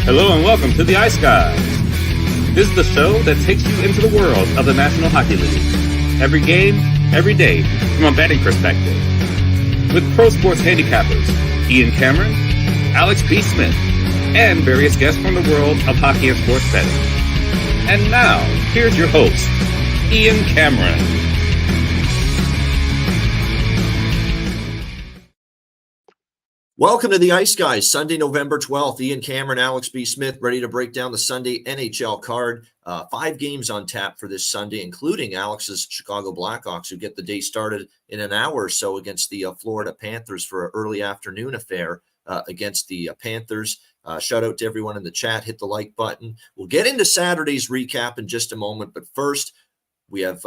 Hello and welcome to the Ice Guys. This is the show that takes you into the world of the National Hockey League. Every game, every day, from a betting perspective. With pro sports handicappers, Ian Cameron, Alex B. Smith, and various guests from the world of hockey and sports betting. And now, here's your host, Ian Cameron. Welcome to the Ice Guys, Sunday, November 12th. Ian Cameron, Alex B. Smith, ready to break down the Sunday NHL card. 5 games on tap for this Sunday, including Alex's Chicago Blackhawks, who get the day started in an hour or so against the Florida Panthers for an early afternoon affair against the Panthers. Shout out to everyone in the chat. Hit the like button. We'll get into Saturday's recap in just a moment, but first, we have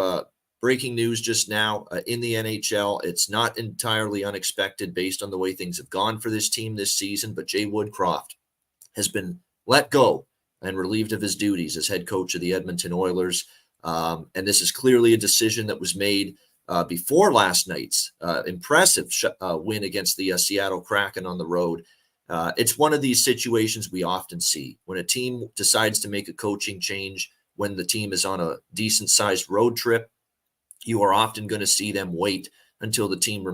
breaking news just now in the NHL. It's not entirely unexpected based on the way things have gone for this team this season, but Jay Woodcroft has been let go and relieved of his duties as head coach of the Edmonton Oilers. And this is clearly a decision that was made before last night's impressive win against the Seattle Kraken on the road. It's one of these situations we often see when a team decides to make a coaching change when the team is on a decent-sized road trip. You are often going to see them wait until the team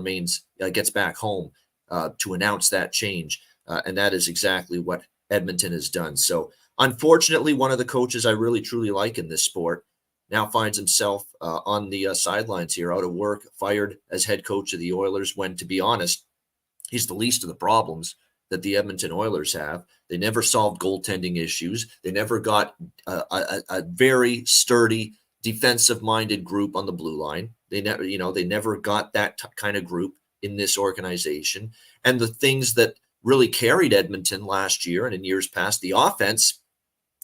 gets back home to announce that change. And that is exactly what Edmonton has done. So unfortunately, one of the coaches I really, truly like in this sport now finds himself on the sidelines here, out of work, fired as head coach of the Oilers, when, to be honest, he's the least of the problems that the Edmonton Oilers have. They never solved goaltending issues. They never got a very sturdy, defensive-minded group on the blue line. They never got that kind of group in this organization. And the things that really carried Edmonton last year and in years past, the offense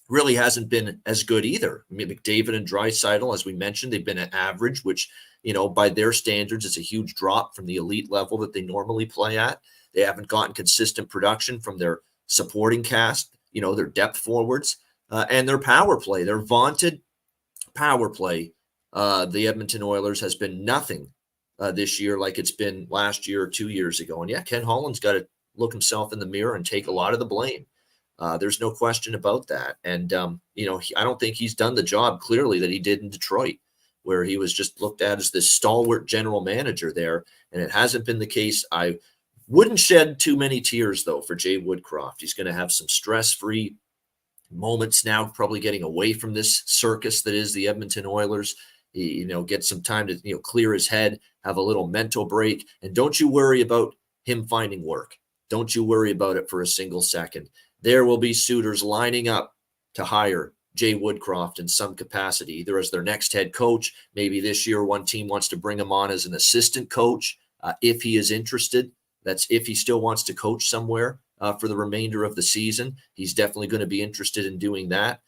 really hasn't been as good either. I mean, McDavid and Draisaitl, as we mentioned, they've been an average, which, by their standards, is a huge drop from the elite level that they normally play at. They haven't gotten consistent production from their supporting cast, their depth forwards, and their power play. Their vaunted power play, the Edmonton Oilers, has been nothing this year like it's been last year or 2 years ago. And yeah, Ken Holland's got to look himself in the mirror and take a lot of the blame. There's no question about that. And, I don't think he's done the job clearly that he did in Detroit, where he was just looked at as this stalwart general manager there. And it hasn't been the case. I wouldn't shed too many tears, though, for Jay Woodcroft. He's going to have some stress-free moments now, probably getting away from this circus that is the Edmonton Oilers. Get some time to clear his head, have a little mental break, and don't you worry about him finding work. Don't you worry about it for a single second. There will be suitors lining up to hire Jay Woodcroft in some capacity, either as their next head coach. Maybe this year one team wants to bring him on as an assistant coach if he is interested. That's if he still wants to coach somewhere for the remainder of the season. He's definitely going to be interested in doing that.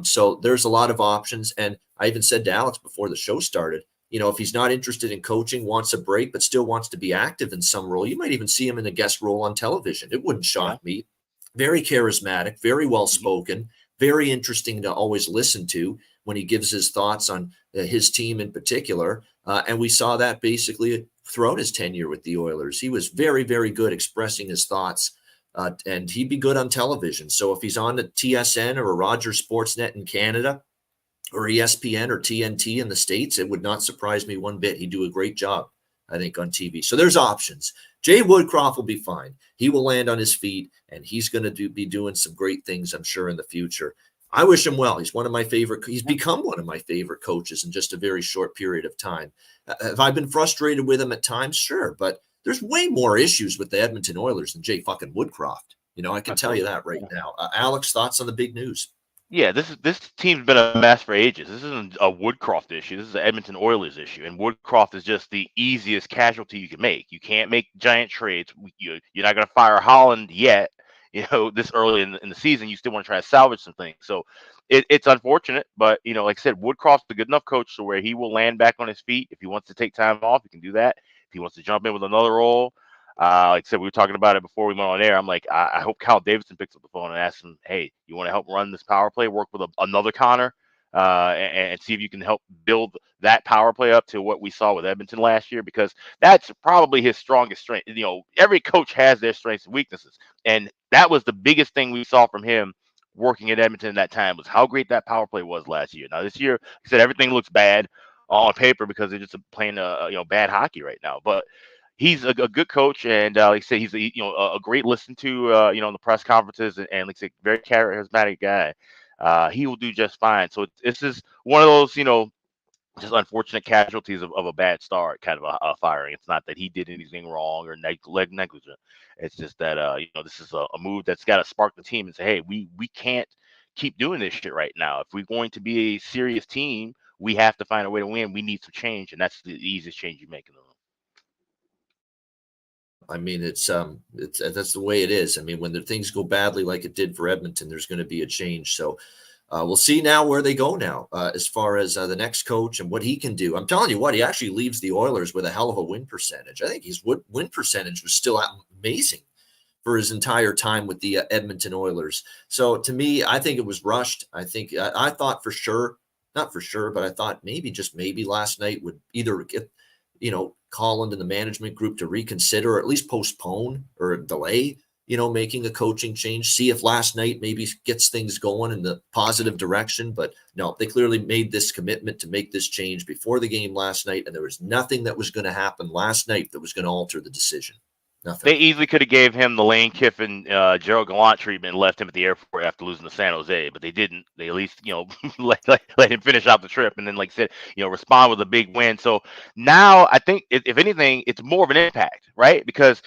So there's a lot of options. And I even said to Alex before the show started, if he's not interested in coaching, wants a break, but still wants to be active in some role, you might even see him in a guest role on television. It wouldn't shock me. Very charismatic, very well-spoken, very interesting to always listen to when he gives his thoughts on his team in particular. And we saw that basically throughout his tenure with the Oilers. He was very, very good expressing his thoughts. And he'd be good on television. So if he's on the TSN or a Rogers Sportsnet in Canada or ESPN or TNT in the States, it would not surprise me one bit. He'd do a great job, I think, on TV. So there's options. Jay Woodcroft will be fine. He will land on his feet, and he's going to be doing some great things, I'm sure, in the future. I wish him well. He's become one of my favorite coaches in just a very short period of time. Have I been frustrated with him at times? Sure, but there's way more issues with the Edmonton Oilers than Jay fucking Woodcroft. I can tell you that right now. Alex, thoughts on the big news? Yeah, this team's been a mess for ages. This isn't a Woodcroft issue. This is an Edmonton Oilers issue. And Woodcroft is just the easiest casualty you can make. You can't make giant trades. You're not going to fire Holland yet. This early in the season, you still want to try to salvage some things. So it's unfortunate. But, like I said, Woodcroft's a good enough coach to where he will land back on his feet. If he wants to take time off, he can do that. If he wants to jump in with another role, like I said, we were talking about it before we went on air. I'm like, I hope Kyle Davidson picks up the phone and asks him, hey, you want to help run this power play, work with another Connor, and see if you can help build that power play up to what we saw with Edmonton last year, because that's probably his strongest strength. Every coach has their strengths and weaknesses. And that was the biggest thing we saw from him working at Edmonton that time was how great that power play was last year. Now this year, like I said, everything looks bad on paper because they're just playing bad hockey right now. But he's a good coach, and like I said, he's a great listen to in the press conferences, and like I said, very charismatic guy. He will do just fine. So this is one of those just unfortunate casualties of a bad start, kind of a firing. It's not that he did anything wrong or negligent. It's just that this is a move that's got to spark the team and say, hey, we can't keep doing this shit right now. If we're going to be a serious team, we have to find a way to win. We need some change, and that's the easiest change you make in the room. I mean, it's that's the way it is. I mean, when the things go badly like it did for Edmonton, there's going to be a change. So we'll see now where they go now as far as the next coach and what he can do. I'm telling you what, he actually leaves the Oilers with a hell of a win percentage. I think his win percentage was still amazing for his entire time with the Edmonton Oilers. So to me, I think it was rushed. I think I thought for sure, not for sure, but I thought maybe just maybe last night would either get, call into the management group to reconsider or at least postpone or delay, making a coaching change, see if last night maybe gets things going in the positive direction. But no, they clearly made this commitment to make this change before the game last night. And there was nothing that was going to happen last night that was going to alter the decision. Nothing. They easily could have gave him the Lane Kiffin, Gerald Gallant treatment and left him at the airport after losing to San Jose, but they didn't. They at least, let him finish out the trip and then, like I said, respond with a big win. So now I think, if anything, it's more of an impact, right? Because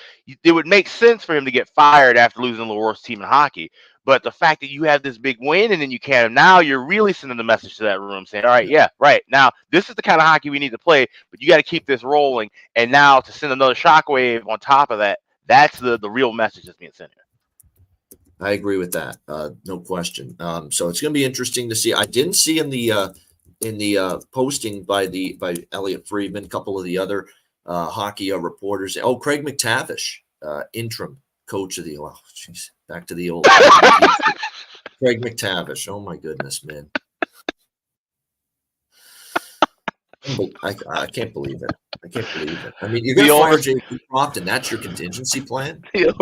it would make sense for him to get fired after losing the worst team in hockey. But the fact that you have this big win and then you can't, now you're really sending the message to that room saying, all right, yeah, right. Now, this is the kind of hockey we need to play, but you got to keep this rolling. And now to send another shockwave on top of that, that's the real message that's being sent here. I agree with that. No question. So it's going to be interesting to see. I didn't see in the posting by Elliot Friedman, a couple of the other hockey reporters. Oh, Craig McTavish, interim coach of the, back to the old Craig McTavish. Oh my goodness, man. I can't believe it. I can't believe it. I mean, you're going to fire J.P. Crofton. That's your contingency plan? The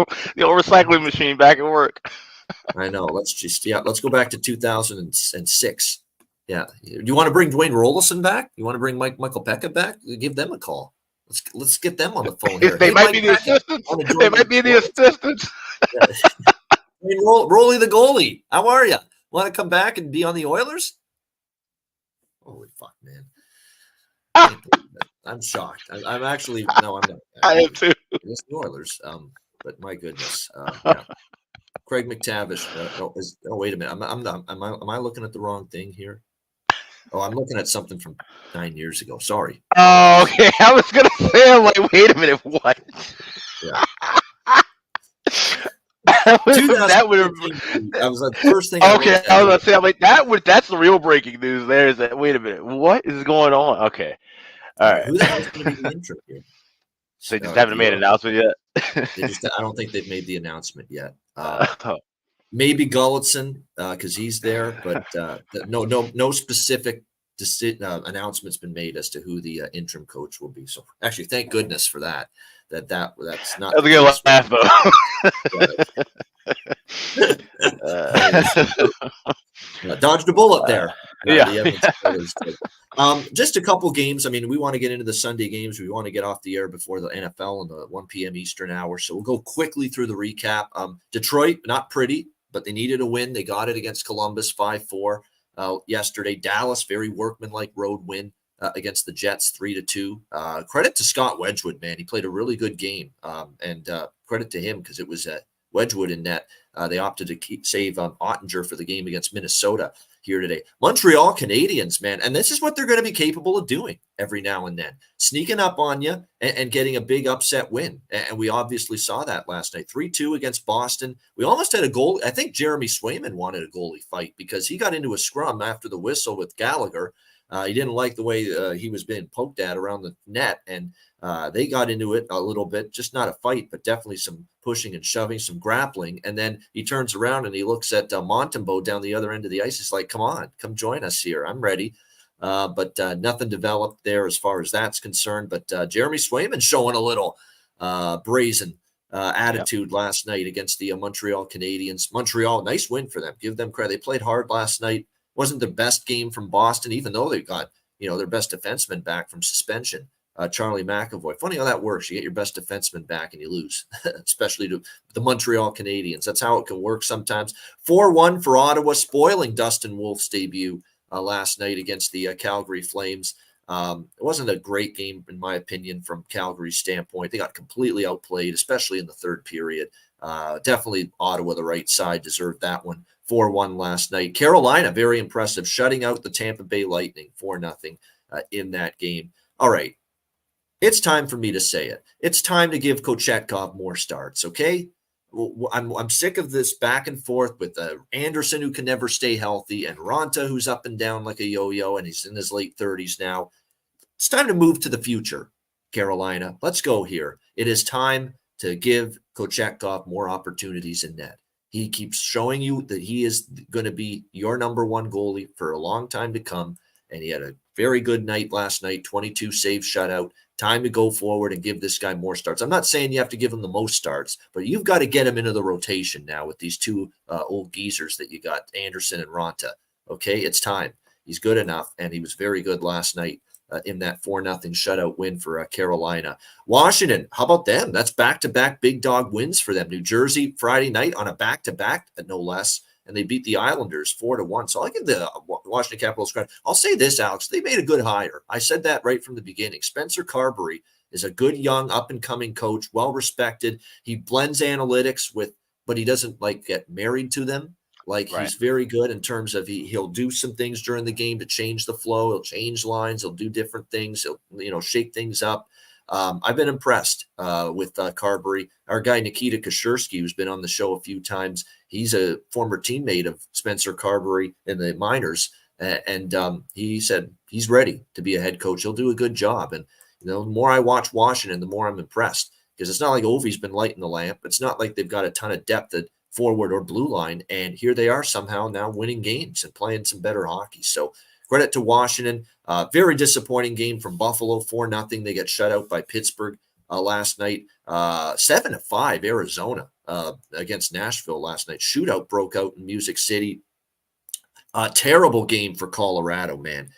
old recycling machine back at work. I know. Let's go back to 2006. Yeah. Do you want to bring Dwayne Rolison back? You want to bring Michael Pekka back? Give them a call. Let's get them on the phone here. They might be the assistants. They might be the assistants. Rolly the goalie. How are you? Want to come back and be on the Oilers? Holy fuck, man. I'm shocked. I'm actually no, I'm not. I am too. It's the Oilers. But my goodness. Yeah. Craig McTavish. Wait a minute. Am I looking at the wrong thing here? Oh, I'm looking at something from 9 years ago. Sorry. Oh, okay. I was gonna say, I'm like, wait a minute, what? Yeah. that would have. That was the first thing. Okay, I was gonna say, I'm like, that's the real breaking news. There is that. Wait a minute, what is going on? Okay, all right. Who the hell's going to be the intro here? So they just haven't made an announcement yet. I don't think they've made the announcement yet. Maybe Gulletson because he's there, but no specific announcement's been made as to who the interim coach will be. So actually, thank goodness for that. That's not. That's a good laugh, though. Dodged a bullet there. Yeah. Just a couple games. I mean, we want to get into the Sunday games. We want to get off the air before the NFL in the 1 p.m. Eastern hour. So we'll go quickly through the recap. Detroit, not pretty, but they needed a win. They got it against Columbus 5-4 yesterday. Dallas, very workmanlike road win against the Jets 3-2. Credit to Scott Wedgwood, man. He played a really good game. And credit to him because it was Wedgwood in net. They opted to save Ottinger for the game against Minnesota here today. Montreal Canadiens, man, and this is what they're going to be capable of doing every now and then, sneaking up on you and getting a big upset win. And we obviously saw that last night, 3-2 against Boston. We almost had a goal. I think Jeremy Swayman wanted a goalie fight because he got into a scrum after the whistle with Gallagher. He didn't like the way he was being poked at around the net, and they got into it a little bit, just not a fight, but definitely some pushing and shoving, some grappling. And then he turns around and he looks at Montembeault down the other end of the ice. He's like, come on, come join us here. I'm ready. But nothing developed there as far as that's concerned. But Jeremy Swayman showing a little brazen attitude last night against the Montreal Canadiens. Montreal, nice win for them. Give them credit. They played hard last night. Wasn't the best game from Boston, even though they got their best defenseman back from suspension, Charlie McAvoy. Funny how that works. You get your best defenseman back and you lose, especially to the Montreal Canadiens. That's how it can work sometimes. 4-1 for Ottawa, spoiling Dustin Wolf's debut last night against the Calgary Flames. It wasn't a great game, in my opinion, from Calgary's standpoint. They got completely outplayed, especially in the third period. Definitely Ottawa, the right side, deserved that one. 4-1 last night. Carolina, very impressive, shutting out the Tampa Bay Lightning 4-0 in that game. All right. It's time for me to say it. It's time to give Kochetkov more starts, okay? I'm sick of this back and forth with Anderson, who can never stay healthy, and Ranta, who's up and down like a yo-yo, and he's in his late 30s now. It's time to move to the future, Carolina. Let's go here. It is time to give Kochetkov more opportunities in net. He keeps showing you that he is going to be your number one goalie for a long time to come, and he had a very good night last night, 22 save shutout. Time to go forward and give this guy more starts. I'm not saying you have to give him the most starts, but you've got to get him into the rotation now with these two old geezers that you got, Anderson and Ranta. Okay, it's time. He's good enough, and he was very good last night in that 4-0 shutout win for Carolina. Washington, how about them? That's back-to-back big dog wins for them. New Jersey Friday night on a back-to-back, no less, and they beat the Islanders 4-1. So I'll give the Washington Capitals credit. I'll say this, Alex. They made a good hire. I said that right from the beginning. Spencer Carberry is a good, young, up-and-coming coach, well-respected. He blends analytics but he doesn't, get married to them. Right. He's very good in terms of he'll do some things during the game to change the flow. He'll change lines. He'll do different things. He'll, shake things up. I've been impressed with Carberry. Our guy, Nikita Kashersky, who's been on the show a few times, he's a former teammate of Spencer Carberry in the minors. And he said he's ready to be a head coach. He'll do a good job. And, the more I watch Washington, the more I'm impressed. Because it's not like Ovi's been lighting the lamp. It's not like they've got a ton of depth at forward or blue line. And here they are somehow now winning games and playing some better hockey. So credit to Washington. Very disappointing game from Buffalo, 4-0. They get shut out by Pittsburgh last night. 7-5 Arizona against Nashville last night. Shootout broke out in Music City. Terrible game for Colorado, man.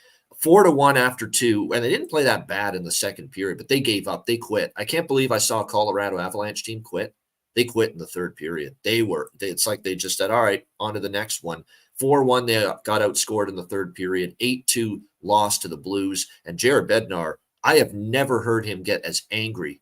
4-1 after 2, and they didn't play that bad in the second period, but they gave up. They quit. I can't believe I saw a Colorado Avalanche team quit. They quit in the third period. It's like they just said, all right, on to the next one. 4-1, they got outscored in the third period. 8-2 loss to the Blues. And Jared Bednar, I have never heard him get as angry.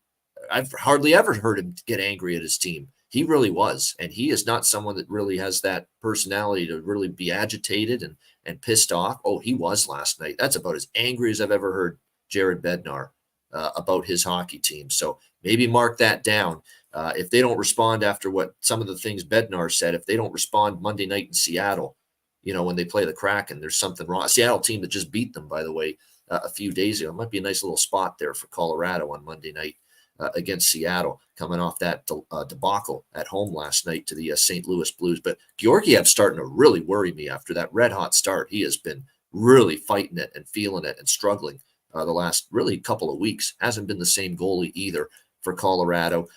I've hardly ever heard him get angry at his team. He really was. And he is not someone that really has that personality to really be agitated and pissed off. Oh, he was last night. That's about as angry as I've ever heard Jared Bednar about his hockey team. So maybe mark that down. If they don't respond after what some of the things Bednar said, if they don't respond Monday night in Seattle, when they play the Kraken, there's something wrong. A Seattle team that just beat them, by the way, a few days ago. It might be a nice little spot there for Colorado on Monday night against Seattle, coming off that debacle at home last night to the St. Louis Blues. But Georgiev's starting to really worry me after that red-hot start. He has been really fighting it and feeling it and struggling the last really couple of weeks. Hasn't been the same goalie either for Colorado.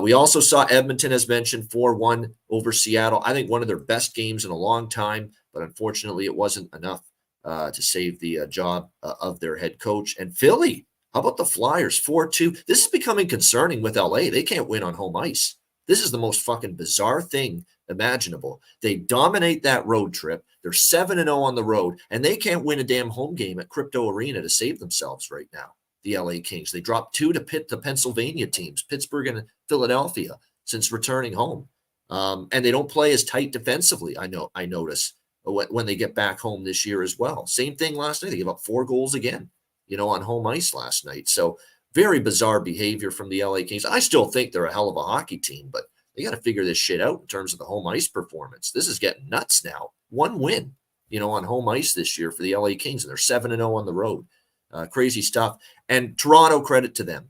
We also saw Edmonton, as mentioned, 4-1 over Seattle. I think one of their best games in a long time, but unfortunately it wasn't enough to save the job of their head coach. And Philly, how about the Flyers, 4-2? This is becoming concerning with LA. They can't win on home ice. This is the most fucking bizarre thing imaginable. They dominate that road trip. They're 7-0 on the road, and they can't win a damn home game at Crypto Arena to save themselves right now. The LA Kings. They dropped 2 to Pennsylvania teams, Pittsburgh and Philadelphia, since returning home. And they don't play as tight defensively, I notice, when they get back home this year as well. Same thing last night. They gave up 4 goals again, on home ice last night. So very bizarre behavior from the LA Kings. I still think they're a hell of a hockey team, but they got to figure this shit out in terms of the home ice performance. This is getting nuts now. 1 win, on home ice this year for the LA Kings, and they're 7-0 on the road. Crazy stuff. And Toronto, credit to them.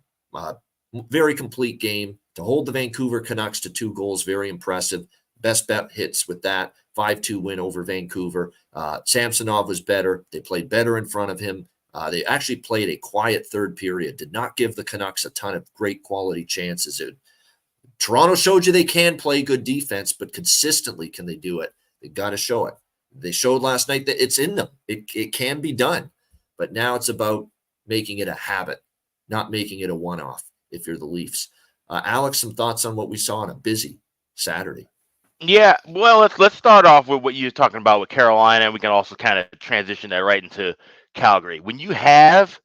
Very complete game. To hold the Vancouver Canucks to 2 goals, very impressive. Best bet hits with that. 5-2 win over Vancouver. Samsonov was better. They played better in front of him. They actually played a quiet third period. Did not give the Canucks a ton of great quality chances. Toronto showed you they can play good defense, but consistently, can they do it? They got to show it. They showed last night that it's in them. It can be done, but now it's about making it a habit, not making it a one-off if you're the Leafs. Alex, some thoughts on what we saw on a busy Saturday? Yeah, well, let's start off with what you were talking about with Carolina, and we can also kind of transition that right into Calgary. When you have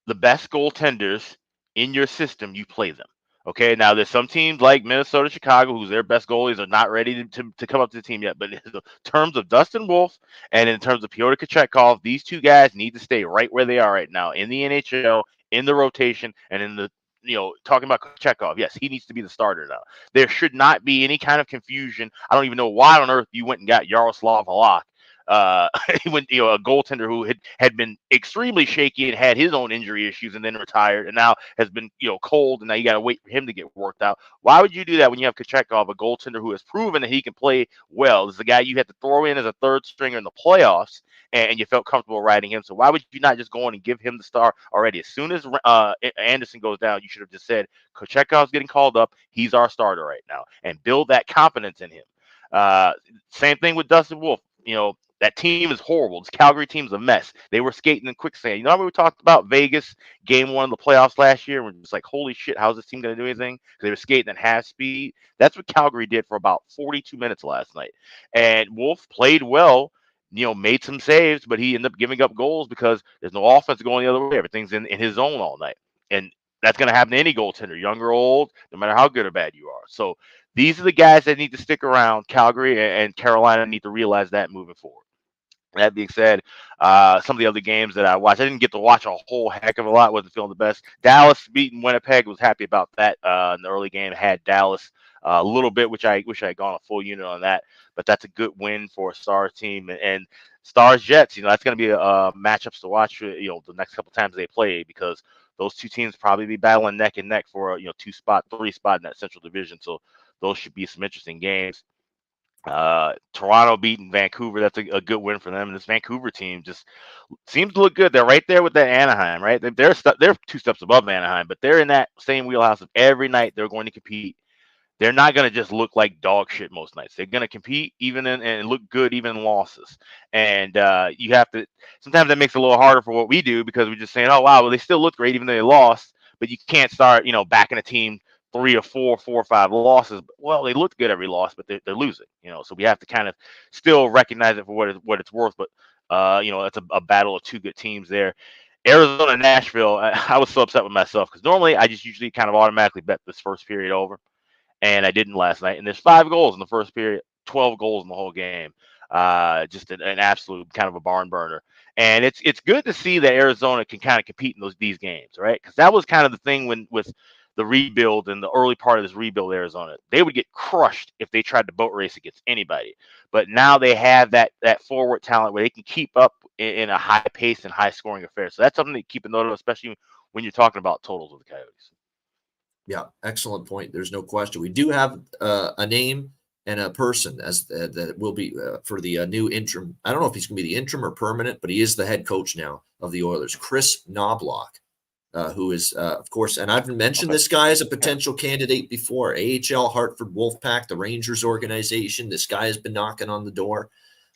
the best goaltenders in your system, you play them. Okay, now there's some teams like Minnesota, Chicago, whose their best goalies are not ready to come up to the team yet. But in terms of Dustin Wolf and in terms of Pyotr Kochetkov, these two guys need to stay right where they are right now in the NHL, in the rotation, and in the talking about Kochetkov. Yes, he needs to be the starter now. There should not be any kind of confusion. I don't even know why on earth you went and got Yaroslav Halak. When a goaltender who had been extremely shaky and had his own injury issues and then retired and now has been cold, and now you got to wait for him to get worked out. Why would you do that when you have Kochetkov, a goaltender who has proven that he can play well? This is the guy you had to throw in as a third stringer in the playoffs, and you felt comfortable riding him. So why would you not just go in and give him the start already? As soon as Anderson goes down, you should have just said Kochetkov's getting called up. He's our starter right now, and build that confidence in him. Same thing with Dustin Wolf. That team is horrible. This Calgary team's a mess. They were skating in quicksand. You know how we talked about Vegas game 1 of the playoffs last year? We're just like, holy shit, how's this team going to do anything? Because they were skating at half speed. That's what Calgary did for about 42 minutes last night. And Wolf played well, made some saves, but he ended up giving up goals because there's no offense going the other way. Everything's in his zone all night. And that's going to happen to any goaltender, young or old, no matter how good or bad you are. So these are the guys that need to stick around. Calgary and Carolina need to realize that moving forward. That being said, some of the other games that I watched, I didn't get to watch a whole heck of a lot. Wasn't feeling the best. Dallas beating Winnipeg, was happy about that. In the early game, had Dallas a little bit, which I wish I had gone a full unit on that. But that's a good win for a Stars team and Stars Jets. That's going to be a matchups to watch. The next couple times they play, because those two teams probably be battling neck and neck for a 3 spot in that Central Division. So those should be some interesting games. Toronto beating Vancouver, that's a good win for them. And this Vancouver team just seems to look good. They're right there with that Anaheim, right? They're 2 steps above Anaheim, but they're in that same wheelhouse of every night they're going to compete. They're not going to just look like dog shit most nights. They're going to compete even and look good even in losses. And you have to, sometimes that makes it a little harder for what we do, because we're just saying, oh wow, well they still look great even though they lost. But you can't start backing a team 3 or 4 or 5 losses. Well, they look good every loss, but they're losing. So we have to kind of still recognize it for what it's worth. But it's a battle of 2 good teams there. Arizona, Nashville. I was so upset with myself, because normally I just usually kind of automatically bet this first period over, and I didn't last night. And there's 5 goals in the first period, 12 goals in the whole game. Just an absolute kind of a barn burner. And it's good to see that Arizona can kind of compete in these games, right? Because that was kind of the thing with the rebuild and the early part of this rebuild, Arizona, they would get crushed if they tried to boat race against anybody. But now they have that forward talent where they can keep up in a high pace and high scoring affair. So that's something to keep a note of, especially when you're talking about totals with the Coyotes. Yeah, excellent point. There's no question. We do have a name and a person as that will be for the new interim. I don't know if he's going to be the interim or permanent, but he is the head coach now of the Oilers, Chris Knobloch. Who is, of course, and I've mentioned this guy as a potential candidate before. AHL, Hartford Wolfpack, the Rangers organization. This guy has been knocking on the door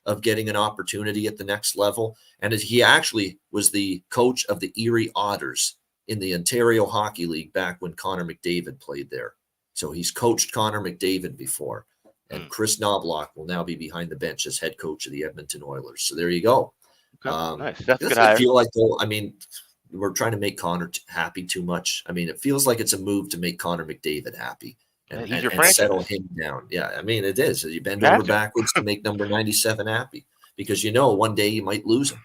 of getting an opportunity at the next level. And he actually was the coach of the Erie Otters in the Ontario Hockey League back when Connor McDavid played there. So he's coached Connor McDavid before. And Chris Knobloch will now be behind the bench as head coach of the Edmonton Oilers. So there you go. Okay. Nice. That's good. I feel like, we're trying to make Connor happy too much. It feels like it's a move to make Connor McDavid happy and settle him down. Yeah, it is. You bend over backwards to make number 97 happy, because one day you might lose him.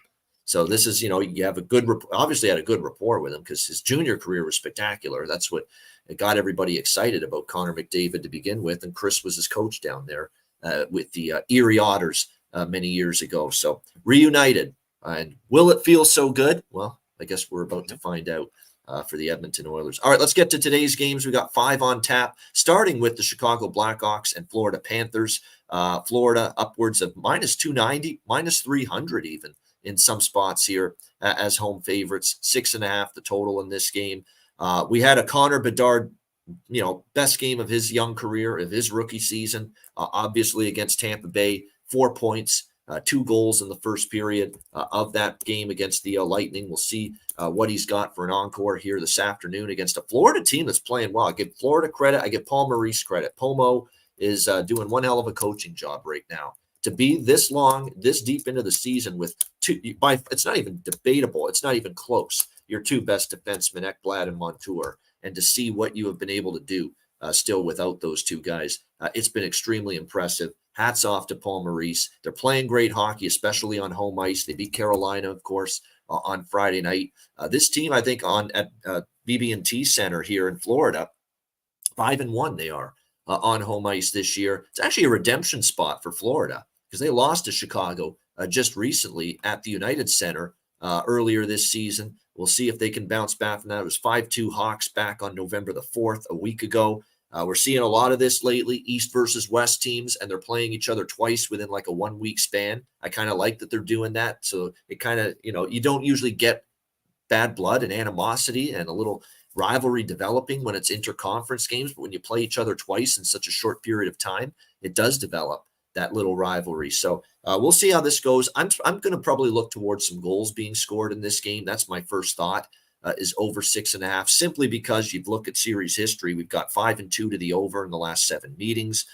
So this is, you have obviously had a good rapport with him, because his junior career was spectacular. That's what got everybody excited about Connor McDavid to begin with. And Chris was his coach down there with the Erie Otters many years ago. So reunited. And will it feel so good? Well, I guess we're about to find out for the Edmonton Oilers. All right, let's get to today's games. We got 5 on tap, starting with the Chicago Blackhawks and Florida Panthers. Florida upwards of minus 290, minus 300 even in some spots here as home favorites. 6.5 the total in this game. We had a Connor Bedard best game of his young career, of his rookie season, obviously against Tampa Bay, 4 points. 2 goals in the first period of that game against the Lightning. We'll see what he's got for an encore here this afternoon against a Florida team that's playing well. I give Florida credit. I give Paul Maurice credit. Pomo is doing one hell of a coaching job right now. To be this long, this deep into the season with it's not even debatable. It's not even close. Your 2 best defensemen, Ekblad and Montour, and to see what you have been able to do still without those 2 guys, it's been extremely impressive. Hats off to Paul Maurice. They're playing great hockey, especially on home ice. They beat Carolina, of course, on Friday night. This team, I think, at BB&T Center here in Florida, 5-1 they are on home ice this year. It's actually a redemption spot for Florida because they lost to Chicago just recently at the United Center earlier this season. We'll see if they can bounce back from that. It was 5-2 Hawks back on November the 4th, a week ago. We're seeing a lot of this lately, East versus West teams, and they're playing each other twice within like a 1-week span. I kind of like that they're doing that. So it kind of, you don't usually get bad blood and animosity and a little rivalry developing when it's interconference games, but when you play each other twice in such a short period of time, it does develop that little rivalry. So we'll see how this goes. I'm going to probably look towards some goals being scored in this game. That's my first thought. Is over 6.5, simply because you've looked at series history. We've got 5-2 to the over in the last 7 meetings.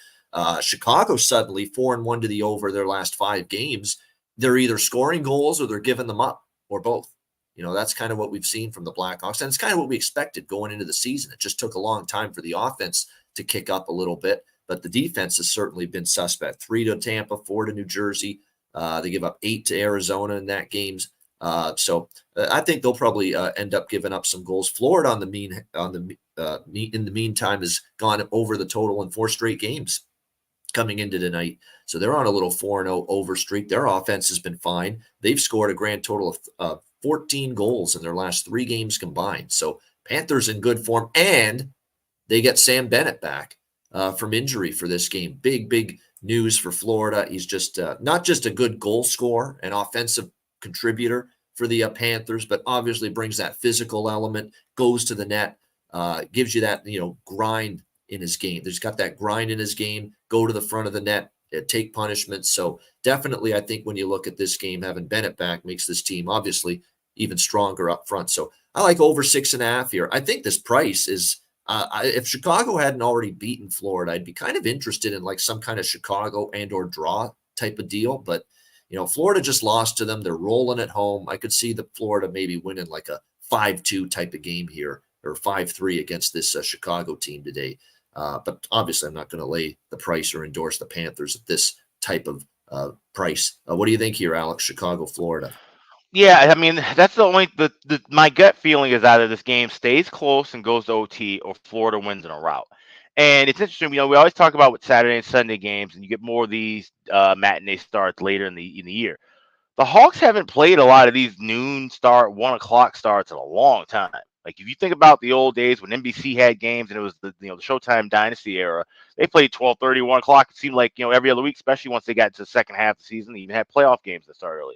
Chicago suddenly 4-1 to the over their last 5 games. They're either scoring goals or they're giving them up, or both. That's kind of what we've seen from the Blackhawks, and it's kind of what we expected going into the season. It just took a long time for the offense to kick up a little bit, but the defense has certainly been suspect. 3 to Tampa, 4 to New Jersey. They give up 8 to Arizona in that games. So I think they'll probably end up giving up some goals. Florida in the meantime has gone over the total in 4 straight games coming into tonight. So they're on a little 4-0 over streak. Their offense has been fine. They've scored a grand total of 14 goals in their last 3 games combined. So Panthers in good form, and they get Sam Bennett back from injury for this game. Big news for Florida. He's just not just a good goal scorer, an offensive contributor for the Panthers, but obviously brings that physical element, goes to the net, gives you that, grind in his game. There's got that grind in his game, go to the front of the net, take punishments. So definitely, I think when you look at this game, having Bennett back makes this team obviously even stronger up front. So I like over 6.5 here. I think this price is, if Chicago hadn't already beaten Florida, I'd be kind of interested in like some kind of Chicago and or draw type of deal, but Florida just lost to them. They're rolling at home. I could see the Florida maybe winning like a 5-2 type of game here, or 5-3 against this Chicago team today. But obviously, I'm not going to lay the price or endorse the Panthers at this type of price. What do you think here, Alex? Chicago, Florida. Yeah, I mean, that's the only my gut feeling is either this game stays close and goes to OT, or Florida wins in a rout. And it's interesting, we always talk about with Saturday and Sunday games, and you get more of these matinee starts later in the year. The Hawks haven't played a lot of these noon start, 1 o'clock starts in a long time. Like if you think about the old days when NBC had games and it was the Showtime Dynasty era, they played 12:30, 1 o'clock. It seemed like every other week, especially once they got to the second half of the season. They even had playoff games that start early.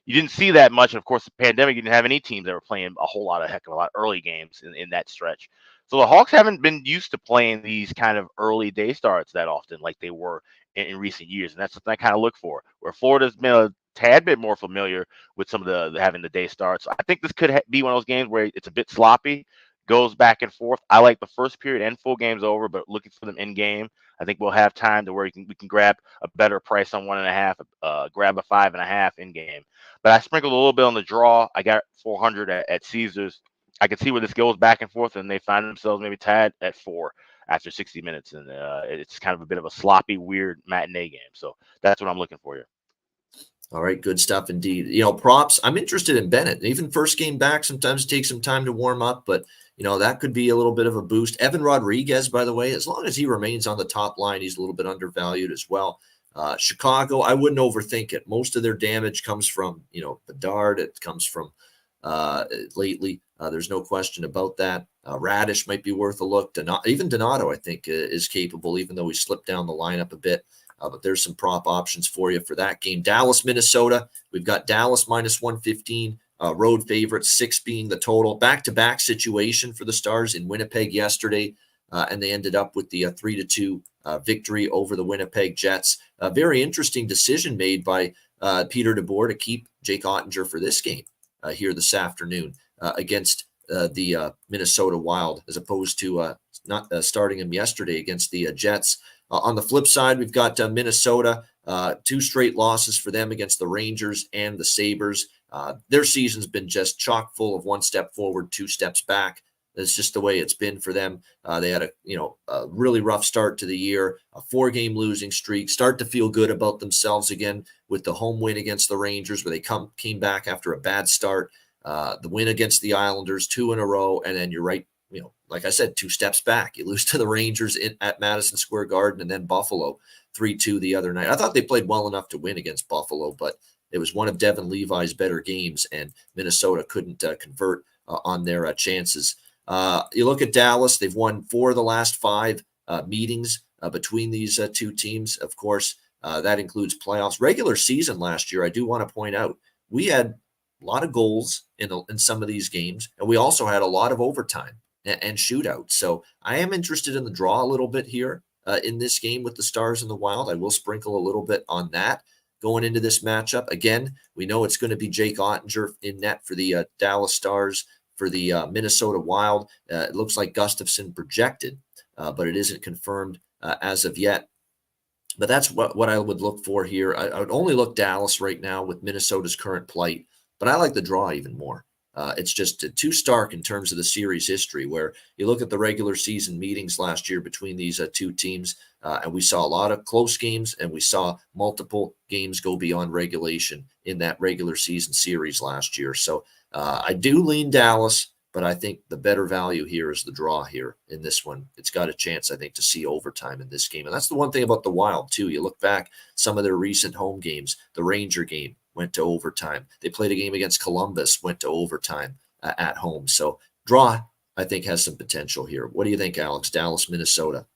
You didn't see that much. And of course, the pandemic, you didn't have any teams that were playing a whole lot of early games in that stretch. So the Hawks haven't been used to playing these kind of early day starts that often like they were in recent years. And that's something I kind of look for, where Florida's been a tad bit more familiar with some of the having the day starts. I think this could be one of those games where it's a bit sloppy, goes back and forth. I like the first period and full game's over, but looking for them in game. I think we'll have time to where we can grab a better price on 1.5, grab a 5.5 in game. But I sprinkled a little bit on the draw. I got 400 at Caesars. I can see where this goes back and forth, and they find themselves maybe tied at 4 after 60 minutes, and it's kind of a bit of a sloppy, weird matinee game. So that's what I'm looking for here. All right, good stuff indeed. Props. I'm interested in Bennett. Even first game back, sometimes it takes some time to warm up, but that could be a little bit of a boost. Evan Rodriguez, by the way, as long as he remains on the top line, he's a little bit undervalued as well. Chicago, I wouldn't overthink it. Most of their damage comes from, Bedard. It comes from lately. There's no question about that. Radish might be worth a look. Even Donato, I think, is capable, even though he slipped down the lineup a bit. But there's some prop options for you for that game. Dallas, Minnesota. We've got Dallas minus 115. Road favorites, 6 being the total. Back-to-back situation for the Stars in Winnipeg yesterday. and they ended up with the 3-2 victory over the Winnipeg Jets. A very interesting decision made by Peter DeBoer to keep Jake Ottinger for this game here this afternoon against the Minnesota Wild, as opposed to not starting him yesterday against the Jets. On the flip side, we've got Minnesota, 2 straight losses for them against the Rangers and the Sabres. Their season's been just chock full of 1 step forward, 2 steps back. That's just the way it's been for them. They had a really rough start to the year, a 4-game losing streak, start to feel good about themselves again with the home win against the Rangers, where they came back after a bad start. The win against the Islanders, 2 in a row, and then you're right, like I said, 2 steps back. You lose to the Rangers at Madison Square Garden, and then Buffalo 3-2 the other night. I thought they played well enough to win against Buffalo, but it was one of Devin Levi's better games, and Minnesota couldn't convert on their chances. You look at Dallas, they've won 4 of the last 5 meetings between these 2 teams. Of course, that includes playoffs. Regular season last year, I do want to point out, we had a lot of goals in some of these games, and we also had a lot of overtime and shootouts. So I am interested in the draw a little bit here in this game with the Stars and the Wild. I will sprinkle a little bit on that going into this matchup. Again, we know it's going to be Jake Ottinger in net for the Dallas Stars. For the Minnesota Wild, it looks like Gustafsson projected, but it isn't confirmed as of yet. But that's what I would look for here. I would only look Dallas right now with Minnesota's current plight, but I like the draw even more. It's just too stark in terms of the series history, where you look at the regular season meetings last year between these 2 teams, and we saw a lot of close games, and we saw multiple games go beyond regulation in that regular season series last year. So I do lean Dallas, but I think the better value here is the draw here in this one. It's got a chance, I think, to see overtime in this game. And that's the one thing about the Wild, too. You look back, some of their recent home games, the Ranger game went to overtime. They played a game against Columbus, went to overtime at home. So draw, I think, has some potential here. What do you think, Alex? Dallas, Minnesota?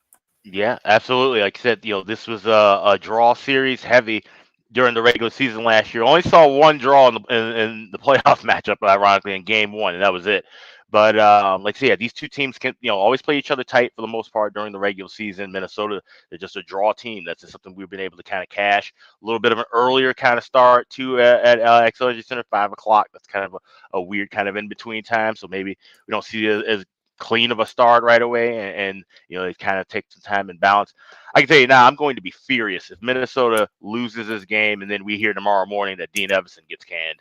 Yeah, absolutely. Like I said, this was a draw series heavy during the regular season last year. Only saw 1 draw in the playoff matchup, ironically, in game 1, and that was it. But like I said, these 2 teams can always play each other tight for the most part during the regular season. Minnesota, they're just a draw team. That's just something we've been able to kind of cash. A little bit of an earlier kind of start too at Xcel Energy Center, 5 o'clock. That's kind of a weird kind of in between time. So maybe we don't see it as clean of a start right away, and it kind of takes some time and balance. I can tell you now, I'm going to be furious if Minnesota loses this game, and then we hear tomorrow morning that Dean Evison gets canned.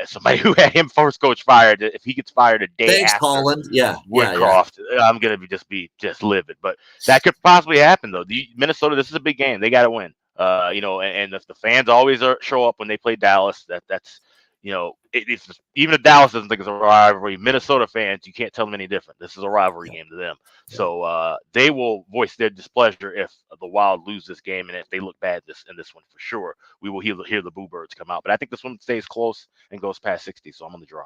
Somebody who had him first coach fired, if he gets fired a day after Holland. Woodcroft, I'm gonna be just livid. But that could possibly happen though. Minnesota, this is a big game. They got to win. And if the fans always show up when they play Dallas, that's even if Dallas doesn't think it's a rivalry, Minnesota fans, you can't tell them any different. This is a rivalry game to them. Yeah. So they will voice their displeasure if the Wild lose this game, and if they look bad in this one for sure. We will hear the boo birds come out. But I think this one stays close and goes past 60, so I'm on the draw.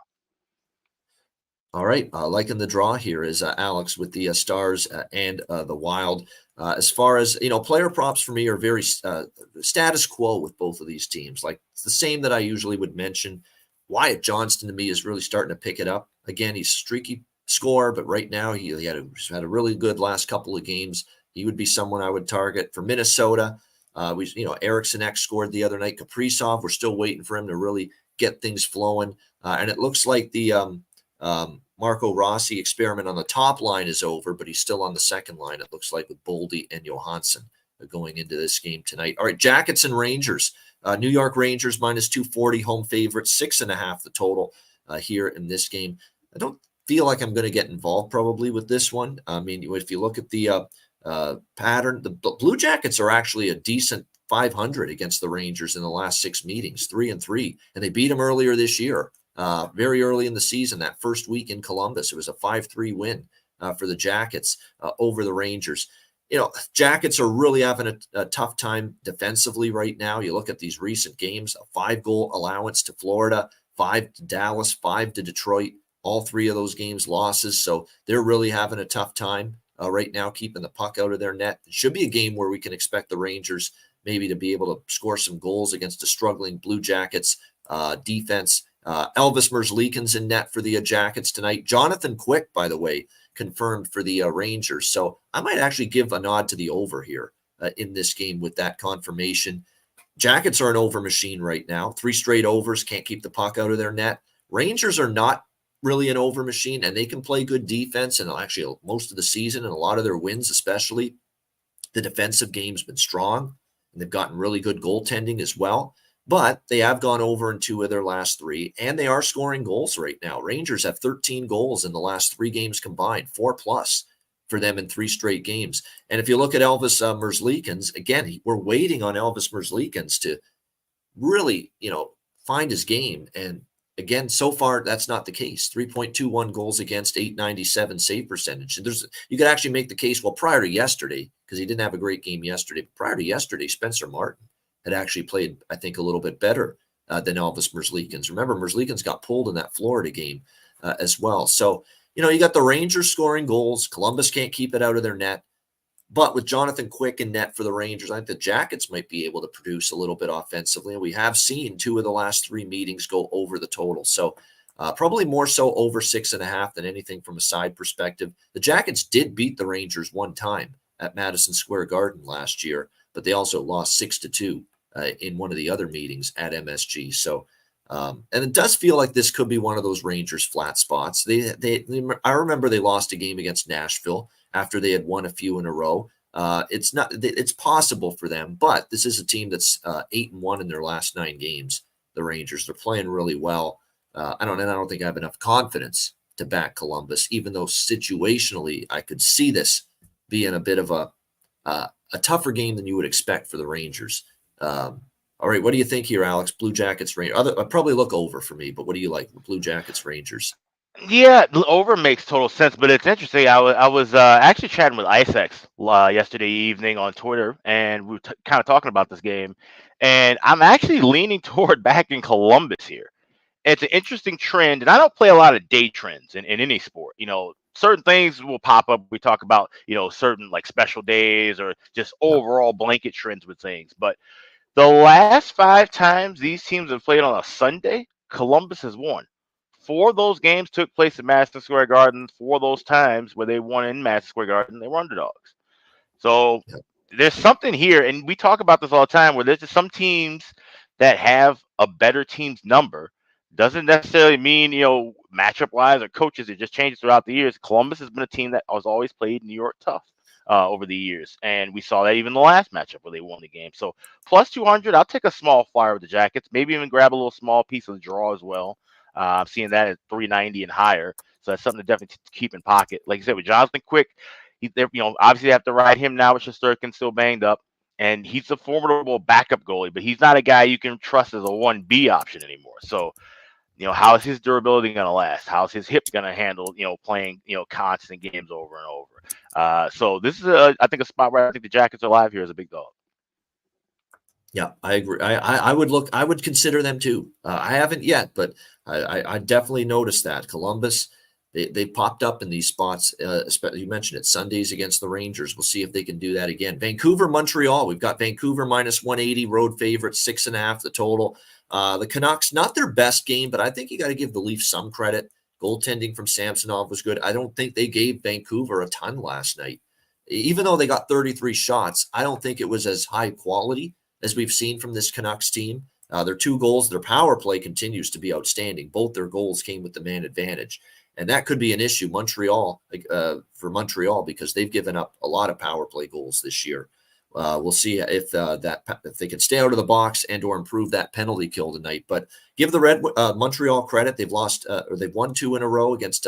All right. Liking the draw here is Alex with the Stars and the Wild. As far as, player props for me are very status quo with both of these teams. Like, it's the same that I usually would mention. Wyatt Johnston, to me, is really starting to pick it up. Again, he's a streaky scorer, but right now he's had a really good last couple of games. He would be someone I would target. For Minnesota, Eriksson Ek scored the other night. Kaprizov, we're still waiting for him to really get things flowing. And it looks like the Marco Rossi experiment on the top line is over, but he's still on the second line, it looks like, with Boldy and Johansson going into this game tonight. All right, Jackets and Rangers. New York Rangers minus 240, home favorite, 6.5 the total here in this game. I don't feel like I'm going to get involved probably with this one. I mean, if you look at the pattern, the Blue Jackets are actually a decent 500 against the Rangers in the last 6 meetings, 3-3, and they beat them earlier this year. Very early in the season, that first week in Columbus, it was a 5-3 win for the Jackets over the Rangers. Jackets are really having a tough time defensively right now. You look at these recent games, a 5-goal allowance to Florida, 5 to Dallas, 5 to Detroit, all 3 of those games losses. So they're really having a tough time right now keeping the puck out of their net. It should be a game where we can expect the Rangers maybe to be able to score some goals against a struggling Blue Jackets defense. Elvis Merzlikins in net for the Jackets tonight. Jonathan Quick, by the way, confirmed for the Rangers. So I might actually give a nod to the over here in this game with that confirmation. Jackets are an over machine right now. 3 straight overs, can't keep the puck out of their net. Rangers are not really an over machine, and they can play good defense, and actually most of the season and a lot of their wins, especially the defensive game's been strong, and they've gotten really good goaltending as well. But they have gone over in 2 of their last 3, and they are scoring goals right now. Rangers have 13 goals in the last 3 games combined, 4+ for them in 3 straight games. And if you look at Elvis Merzlikins, again, we're waiting on Elvis Merzlikins to really, find his game. And again, so far, that's not the case. 3.21 goals against, 897 save percentage. And you could actually make the case, well, prior to yesterday, because he didn't have a great game yesterday, but prior to yesterday, Spencer Martin had actually played, I think, a little bit better than Elvis Merzlikins. Remember, Merzlikins got pulled in that Florida game as well. So, you got the Rangers scoring goals. Columbus can't keep it out of their net. But with Jonathan Quick in net for the Rangers, I think the Jackets might be able to produce a little bit offensively. And we have seen 2 of the last 3 meetings go over the total. So probably more so over 6.5 than anything from a side perspective. The Jackets did beat the Rangers one time at Madison Square Garden last year, but they also lost 6-2 in one of the other meetings at MSG. So, and it does feel like this could be one of those Rangers flat spots. I remember they lost a game against Nashville after they had won a few in a row. It's possible for them, but this is a team that's 8-1 in their last 9 games. The Rangers, they're playing really well. I don't think I have enough confidence to back Columbus, even though situationally I could see this being a bit of a tougher game than you would expect for the Rangers. All right, what do you think here, Alex? Blue Jackets, Rangers. I'd probably look over for me, but what do you like? Blue Jackets, Rangers. Yeah, over makes total sense, but it's interesting. I was actually chatting with Ice X yesterday evening on Twitter, and we were kind of talking about this game, and I'm actually leaning toward back in Columbus here. It's an interesting trend, and I don't play a lot of day trends in any sport. Certain things will pop up. We talk about, certain like special days or just overall blanket trends with things. But the last 5 times these teams have played on a Sunday, Columbus has won. 4 of those games took place at Madison Square Garden. 4 of those times where they won in Madison Square Garden, they were underdogs. So there's something here, and we talk about this all the time, where there's just some teams that have a better team's number. Doesn't necessarily mean, matchup wise or coaches. It just changes throughout the years. Columbus has been a team that has always played New York tough over the years. And we saw that even the last matchup where they won the game. So plus 200, I'll take a small flyer with the Jackets. Maybe even grab a little small piece of the draw as well. I'm seeing that at 390 and higher. So that's something to definitely keep in pocket. Like you said, with Jonathan Quick, obviously they have to ride him now with Shesterkin still banged up. And he's a formidable backup goalie, but he's not a guy you can trust as a 1B option anymore. So, how is his durability going to last? How's his hip going to handle, playing, constant games over and over? So this is, I think, a spot where I think the Jackets are live here as a big dog. Yeah, I agree. I would consider them too. I haven't yet, but I definitely noticed that Columbus, they popped up in these spots. Especially, you mentioned it, Sundays against the Rangers. We'll see if they can do that again. Vancouver, Montreal. We've got Vancouver minus 180, road favorite, 6.5 the total. The Canucks, not their best game, but I think you got to give the Leafs some credit. Goaltending from Samsonov was good. I don't think they gave Vancouver a ton last night. Even though they got 33 shots, I don't think it was as high quality as we've seen from this Canucks team. Their 2 goals, their power play continues to be outstanding. Both their goals came with the man advantage. And that could be an issue for Montreal because they've given up a lot of power play goals this year. We'll see if they can stay out of the box and or improve that penalty kill tonight. But give the Montreal credit. They've won 2 in a row against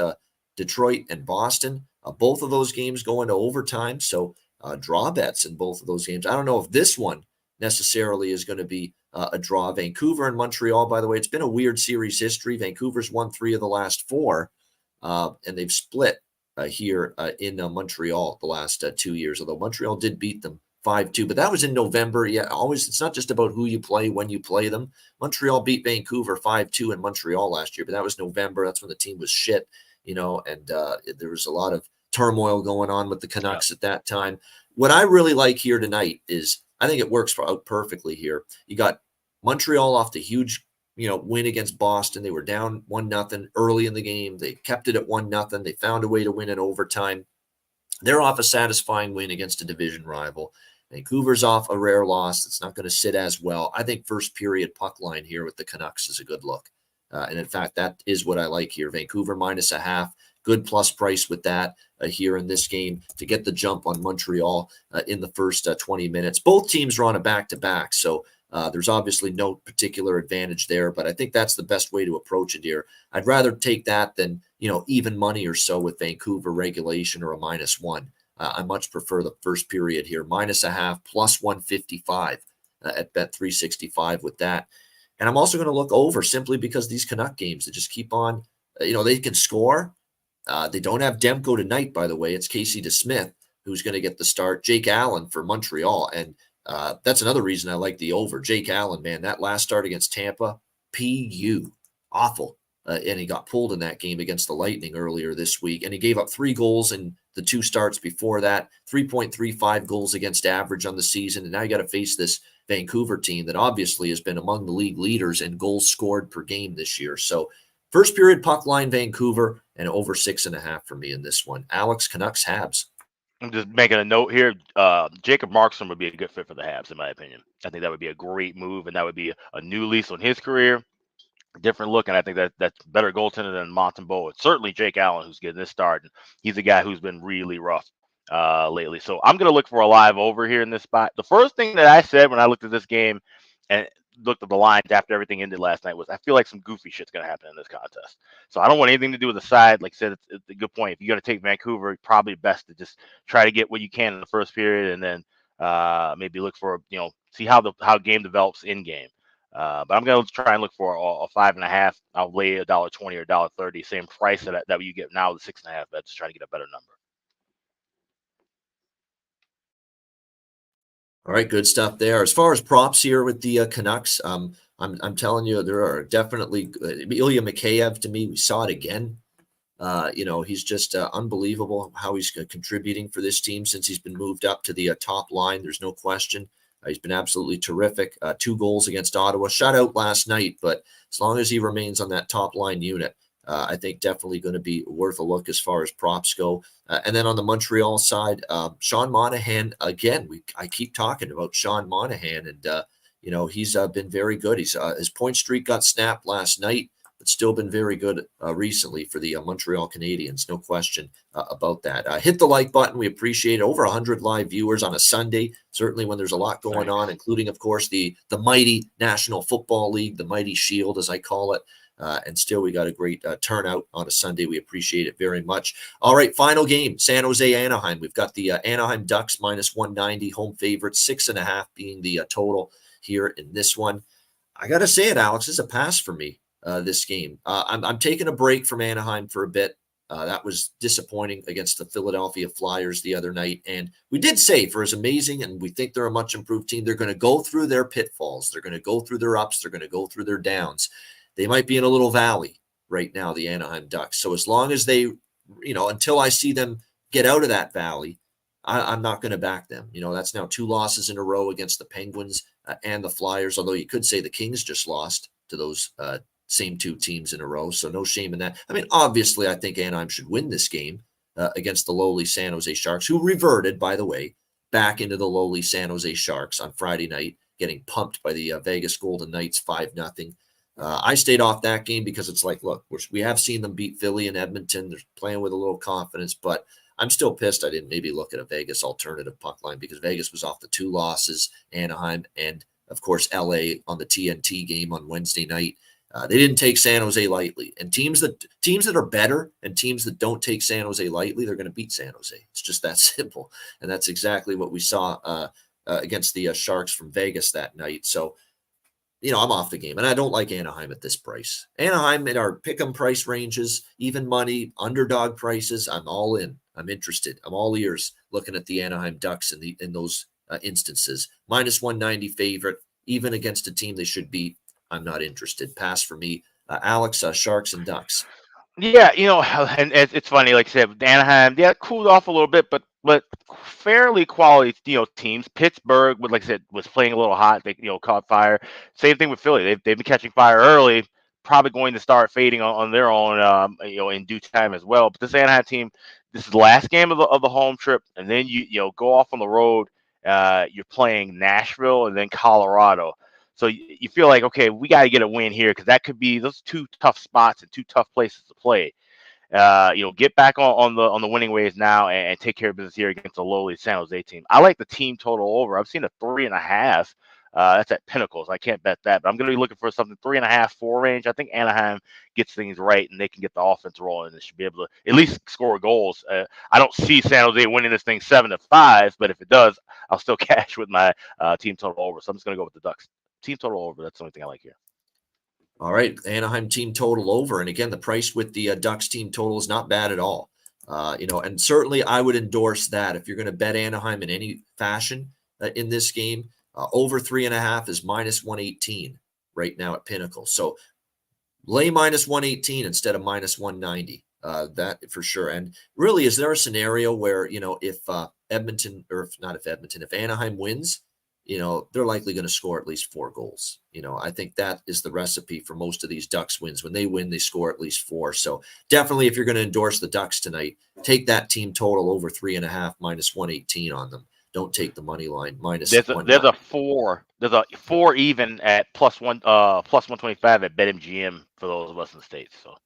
Detroit and Boston. Both of those games go into overtime. So draw bets in both of those games. I don't know if this one necessarily is going to be a draw. Vancouver and Montreal, by the way, it's been a weird series history. Vancouver's won 3 of the last 4, and they've split here in Montreal the last 2 years, although Montreal did beat them 5-2, but that was in November. Yeah, always, it's not just about who you play when you play them. Montreal beat Vancouver 5-2 in Montreal last year, but that was November. That's when the team was shit, and there was a lot of turmoil going on with the Canucks at that time. What I really like here tonight is I think it works out perfectly here. You got Montreal off the huge win against Boston. They were down 1-0 early in the game. They kept it at 1-0. They found a way to win in overtime. They're off a satisfying win against a division rival. Vancouver's off a rare loss. It's not going to sit as well. I think first period puck line here with the Canucks is a good look. And in fact, that is what I like here. Vancouver -0.5. Good plus price with that here in this game to get the jump on Montreal in the first 20 minutes. Both teams are on a back-to-back, so there's obviously no particular advantage there, but I think that's the best way to approach it here. I'd rather take that than, even money or so with Vancouver regulation or a -1. I much prefer the first period here, -0.5 plus 155 at Bet365 with that. And I'm also going to look over simply because these Canuck games, they just keep on, they can score. They don't have Demko tonight, by the way. It's Casey DeSmith who's going to get the start. Jake Allen for Montreal. And that's another reason I like the over. Jake Allen, man, that last start against Tampa, PU, awful. And he got pulled in that game against the Lightning earlier this week. And he gave up 3 goals in the 2 starts before that, 3.35 goals against average on the season. And now you got to face this Vancouver team that obviously has been among the league leaders in goals scored per game this year. So first period puck line Vancouver and over 6.5 for me in this one. Alex, Canucks, Habs. I'm just making a note here. Jacob Markstrom would be a good fit for the Habs, in my opinion. I think that would be a great move, and that would be a new lease on his career, different look, and I think that's better goaltender than Montembeault. It's certainly Jake Allen who's getting this start, and he's a guy who's been really rough lately. So I'm going to look for a live over here in this spot. The first thing that I said when I looked at this game and looked at the lines after everything ended last night was I feel like some goofy shit's going to happen in this contest. So I don't want anything to do with the side. Like I said, it's a good point. If you're going to take Vancouver, probably best to just try to get what you can in the first period and then maybe look for, see how game develops in game. But I'm going to try and look for a 5.5. I'll lay $1.20 or $1.30, same price that you get now, the 6.5 bets, trying to get a better number. All right, good stuff there. As far as props here with the Canucks, I'm telling you, there are definitely Ilya Mikheyev. To me, we saw it again. He's just unbelievable how he's contributing for this team since he's been moved up to the top line. There's no question. He's been absolutely terrific. 2 goals against Ottawa, shutout last night, but as long as he remains on that top line unit, I think definitely going to be worth a look as far as props go. And then on the Montreal side, Sean Monahan, again, I keep talking about Sean Monahan, and, he's been very good. His point streak got snapped last night, but still been very good recently for the Montreal Canadiens. No question about that. Hit the like button. We appreciate it. Over 100 live viewers on a Sunday, certainly when there's a lot going on, including, of course, the mighty National Football League, the Mighty Shield, as I call it. And still, we got a great turnout on a Sunday. We appreciate it very much. All right, final game, San Jose, Anaheim. We've got the Anaheim Ducks -190, home favorite, 6.5 being the total here in this one. I got to say it, Alex, this is a pass for me, this game. I'm taking a break from Anaheim for a bit. That was disappointing against the Philadelphia Flyers the other night. And we did say, for as amazing, and we think they're a much improved team, they're going to go through their pitfalls. They're going to go through their ups. They're going to go through their downs. They might be in a little valley right now, the Anaheim Ducks. So as long as they, until I see them get out of that valley, I'm not going to back them. That's now 2 losses in a row against the Penguins and the Flyers, although you could say the Kings just lost to those same 2 teams in a row. So no shame in that. I mean, obviously, I think Anaheim should win this game against the lowly San Jose Sharks, who reverted, by the way, back into the lowly San Jose Sharks on Friday night, getting pumped by the Vegas Golden Knights 5-0. I stayed off that game because it's like, look, we have seen them beat Philly and Edmonton. They're playing with a little confidence, but I'm still pissed I didn't maybe look at a Vegas alternative puck line because Vegas was off the 2 losses, Anaheim, and, of course, LA on the TNT game on Wednesday night. They didn't take San Jose lightly. And teams that are better and teams that don't take San Jose lightly, they're going to beat San Jose. It's just that simple. And that's exactly what we saw against the Sharks from Vegas that night. So, I'm off the game, and I don't like Anaheim at this price. Anaheim in our pick 'em price ranges, even money, underdog prices, I'm all in. I'm interested. I'm all ears looking at the Anaheim Ducks in those instances. -190 favorite, even against a team they should beat. I'm not interested. Pass for me. Alex, Sharks and Ducks. Yeah, and it's funny, like I said, Anaheim, cooled off a little bit, but but fairly quality, teams. Pittsburgh, like I said, was playing a little hot. They, caught fire. Same thing with Philly. They've been catching fire early. Probably going to start fading on their own, in due time as well. But this Anaheim team, this is the last game of the home trip, and then you go off on the road. You're playing Nashville and then Colorado. So you feel like, okay, we got to get a win here because that could be those two tough spots and two tough places to play. Get back on the winning ways now and take care of business here against the lowly San Jose team. I like the team total over. I've seen a 3.5. That's at Pinnacles. I can't bet that, but I'm going to be looking for something 3.5, 4 range. I think Anaheim gets things right and they can get the offense rolling and they should be able to at least score goals. I don't see San Jose winning this thing 7-5, but if it does, I'll still cash with my team total over. So I'm just going to go with the Ducks. Team total over. That's the only thing I like here. All right, Anaheim team total over. And again, the price with the Ducks team total is not bad at all. And certainly I would endorse that if you're going to bet Anaheim in any fashion in this game. Over 3.5 is -118 right now at Pinnacle. So lay -118 instead of -190. That for sure. And really, is there a scenario where, if Edmonton, or if Anaheim wins, they're likely going to score at least 4 goals. I think that is the recipe for most of these Ducks wins. When they win, they score at least 4. So definitely, if you're going to endorse the Ducks tonight, take that team total over 3.5 -118 on them. Don't take the money line minus. There's a 4. There's a 4 even at plus 125 at BetMGM for those of us in the States. So.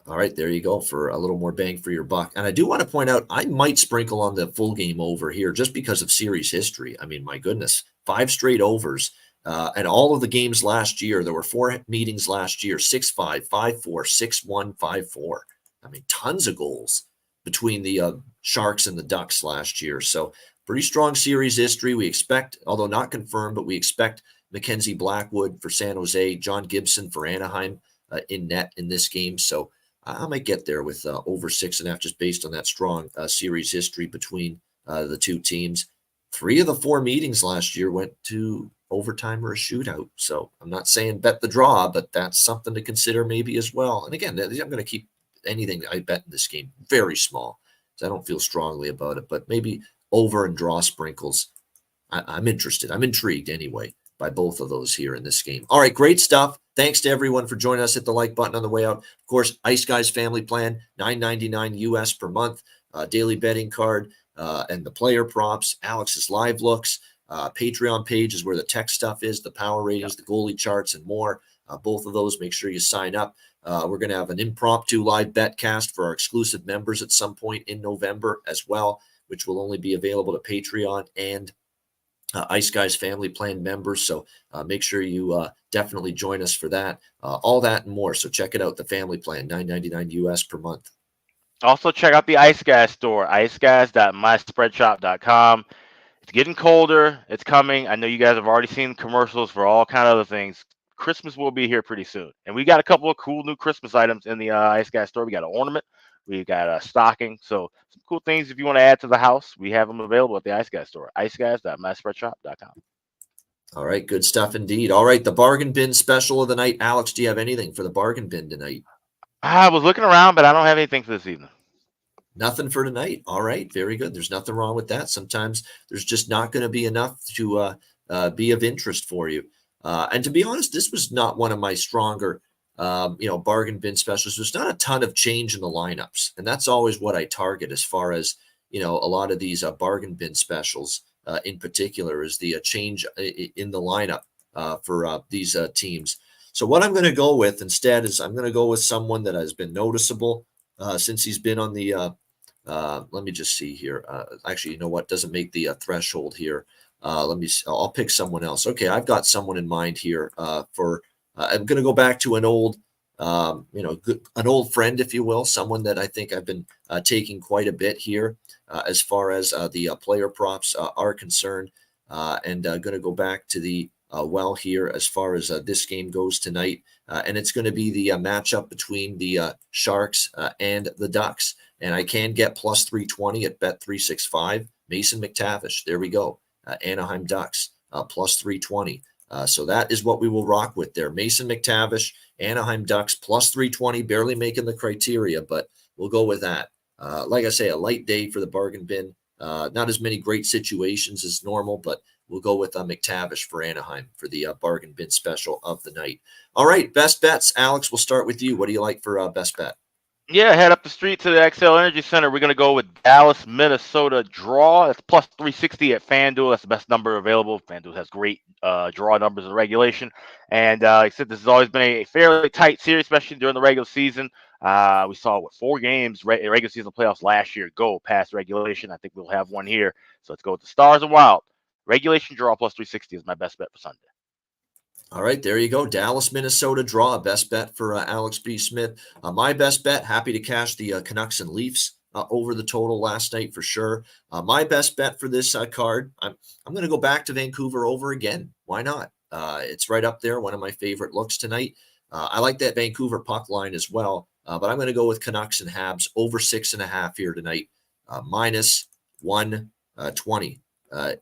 All right, there you go for a little more bang for your buck. And I do want to point out, I might sprinkle on the full game over here just because of series history. I mean, my goodness, 5 straight overs. And all of the games last year, there were 4 meetings last year, 6-5, 5-4, 6-1, 5-4. I mean, tons of goals between the Sharks and the Ducks last year. So pretty strong series history. We expect, although not confirmed, but we expect Mackenzie Blackwood for San Jose, John Gibson for Anaheim in net in this game. So I might get there with over 6.5 just based on that strong series history between the two teams. 3 of the 4 meetings last year went to overtime or a shootout. So I'm not saying bet the draw, but that's something to consider maybe as well. And again, I'm going to keep anything I bet in this game very small. So I don't feel strongly about it, but maybe over and draw sprinkles. I'm interested. I'm intrigued anyway by both of those here in this game. All right, great stuff. Thanks to everyone for joining us. Hit the like button on the way out. Of course, Ice Guys Family Plan, $9.99 US per month, daily betting card, and the player props, Alex's live looks, Patreon page is where the tech stuff is, the power ratings, the goalie charts, and more. Both of those, make sure you sign up. We're going to have an impromptu live betcast for our exclusive members at some point in November as well, which will only be available to Patreon and Ice Guys Family Plan members. So make sure you definitely join us for that. All that and more. So check it out, the Family Plan, $9.99 US per month. Also check out the Ice Guys store, iceguys.myspreadshop.com. It's getting colder. It's coming. I know you guys have already seen commercials for all kind of other things. Christmas will be here pretty soon. And we got a couple of cool new Christmas items in the Ice Guys store. We got an ornament. We got a stocking. So some cool things if you want to add to the house. We have them available at the Ice Guys store, iceguys.myspreadshop.com. All right, good stuff indeed. All right, the bargain bin special of the night. Alex, do you have anything for the bargain bin tonight? I was looking around, but I don't have anything for this evening. Nothing for tonight. All right, very good. There's nothing wrong with that. Sometimes there's just not going to be enough to be of interest for you. And to be honest, this was not one of my stronger, bargain bin specials. There's not a ton of change in the lineups, and that's always what I target as far as a lot of these bargain bin specials. In particular, is the change in the lineup for these teams. So what I'm going to go with instead is I'm going to go with someone that has been noticeable since he's been on the. Let me just see here. Actually, you know what? Doesn't make the threshold here. I'll pick someone else. Okay, I've got someone in mind here. I'm going to go back to an old, an old friend, if you will, someone that I think I've been taking quite a bit here as far as the player props are concerned, and going to go back to the well here as far as this game goes tonight, and it's going to be the matchup between the Sharks and the Ducks, and I can get plus 320 at Bet365. Mason McTavish, there we go. Anaheim Ducks plus 320. So that is what we will rock with there. Mason McTavish, Anaheim Ducks plus 320, barely making the criteria, but we'll go with that. Like I say, a light day for the bargain bin. Not as many great situations as normal, but we'll go with McTavish for Anaheim for the bargain bin special of the night. All right, best bets. Alex, we'll start with you. What do you like for best bet? Yeah, head up the street to the XL Energy Center. We're going to go with Dallas, Minnesota draw. That's plus 360 at FanDuel. That's the best number available. FanDuel has great draw numbers in regulation. And like I said, this has always been a fairly tight series, especially during the regular season. We saw, 4 games, regular season playoffs last year go past regulation. I think we'll have one here. So let's go with the Stars and Wild. Regulation draw plus 360 is my best bet for Sunday. All right, there you go. Dallas, Minnesota draw. Best bet for Alex B. Smith. My best bet, happy to cash the Canucks and Leafs over the total last night for sure. My best bet for this card, I'm going to go back to Vancouver over again. Why not? It's right up there, one of my favorite looks tonight. I like that Vancouver puck line as well, but I'm going to go with Canucks and Habs over 6.5 here tonight, minus 120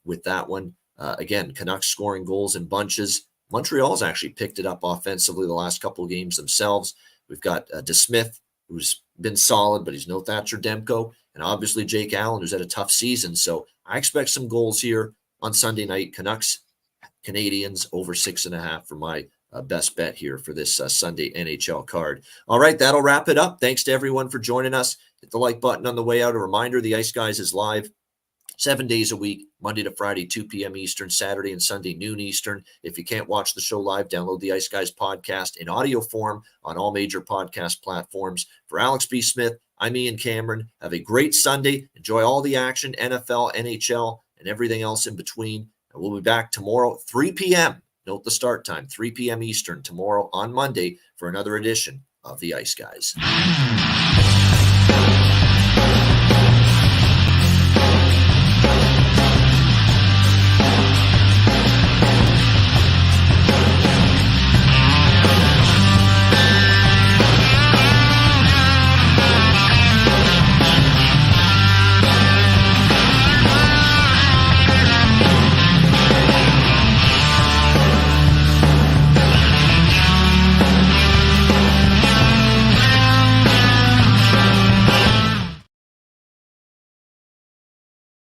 with that one. Again, Canucks scoring goals in bunches. Montreal's actually picked it up offensively the last couple of games themselves. We've got DeSmith, who's been solid, but he's no Thatcher Demko, and obviously Jake Allen, who's had a tough season. So I expect some goals here on Sunday night. Canucks, Canadians over 6.5 for my best bet here for this Sunday NHL card. All right, that'll wrap it up. Thanks to everyone for joining us. Hit the like button on the way out. A reminder, the Ice Guys is live 7 days a week, Monday to Friday, 2 p.m. Eastern, Saturday and Sunday, noon Eastern. If you can't watch the show live, download the Ice Guys podcast in audio form on all major podcast platforms. For Alex B. Smith, I'm Ian Cameron. Have a great Sunday. Enjoy all the action, NFL, NHL, and everything else in between. And we'll be back tomorrow, 3 p.m. Note the start time, 3 p.m. Eastern tomorrow on Monday for another edition of the Ice Guys.